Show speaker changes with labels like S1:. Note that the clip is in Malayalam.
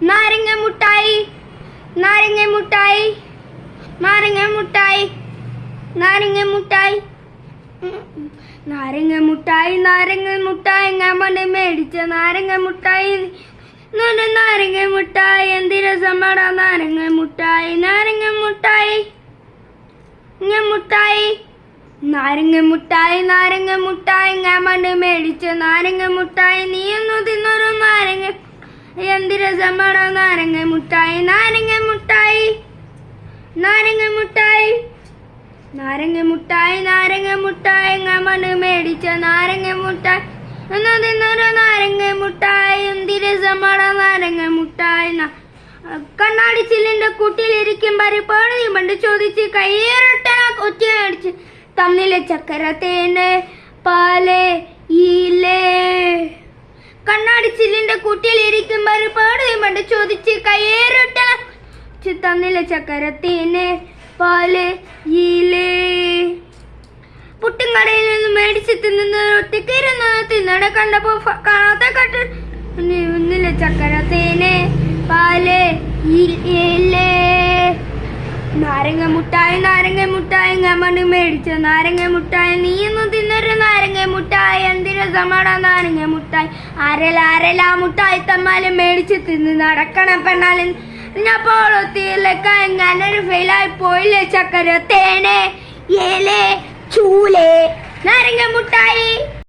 S1: നാരങ്ങ മുട്ടായി നാരങ്ങ മുട്ടായി നാരങ്ങ മുട്ടായി നാരങ്ങ മുട്ടായി നാരങ്ങ മുട്ടായി നാരങ്ങ മുട്ടായി ഞാൻ പണ്ട് മേടിച്ച നാരങ്ങ മുട്ടായി നാരങ്ങ മുട്ടായി എന്ത് രസമാടാ നാരങ്ങ മുട്ടായി നാരങ്ങ മുട്ടായി മുട്ടായി നാരങ്ങ മുട്ടായി നാരങ്ങ മുട്ടായി ഞാൻ പണ്ട് മേടിച്ച നാരങ്ങ മുട്ടായി നീ ഒന്ന് തിന്നൊരു നാരങ്ങ എന്ത് രസമാടാ നാരങ്ങ മുട്ടായി നാരങ്ങ മുട്ടായി നാരങ്ങ മുട്ടായി നാരങ്ങ മുട്ടായി നാരങ്ങ മുട്ടായി ഞാൻ പണ്ട് മേടിച്ച നാരങ്ങ മുട്ടായി ഒന്ന് തിന്നൊരു നാരങ്ങ മുട്ടായി എന്ത് രസമാടാ നാരങ്ങ മുട്ടായി കണ്ണാടി ചില്ലിന്റെ കുട്ടിയിലിരിക്കും പരിപ്പാട് നീ പണ്ട് ചോദിച്ച് കയ്യേറിട്ട ഒറ്റ അടിച്ച് തന്നിലെ ചക്കര തേന് പാല് ഈലേ കണ്ണാടി ചില്ലിന്റെ കുട്ടിയിലിരിക്കും പരിപ്പാട് നീ പണ്ട് ചോദിച്ച് കയ്യേറിട്ട തന്നിലെ ചക്കര തേന് പാല് ഈലേ പുട്ടുംകടയിൽ നിന്ന് മേടിച്ച് തിന്നുന്ന ഒറ്റക്കിരുന്ന് തിന്നട കണ്ടപ്പോ കാണാത്ത കട്ട് ഒന്നിലെ ചക്കര തേന് പാല് ഈലേ നാരങ്ങ മുട്ടായി ഞാൻ പണ്ട് മേടിച്ച നാരങ്ങ മുട്ടായി നീ ഒന്നും തിന്നൊരു നാരങ്ങ മുട്ടായി എന്തിനു സമാടാ നാരങ്ങ മുട്ടായി അരല മുട്ടായി തമ്മാലും മേടിച്ച് തിന്ന് നടക്കണം പെണ്ണാലും ഞാൻ പോളത്തിയിലൊക്കെ ഞാനൊരു ഫെയിലായി പോയില്ലേ ചക്കര തേനെ ഏലേ ചൂലേ നാരങ്ങ മുട്ടായി.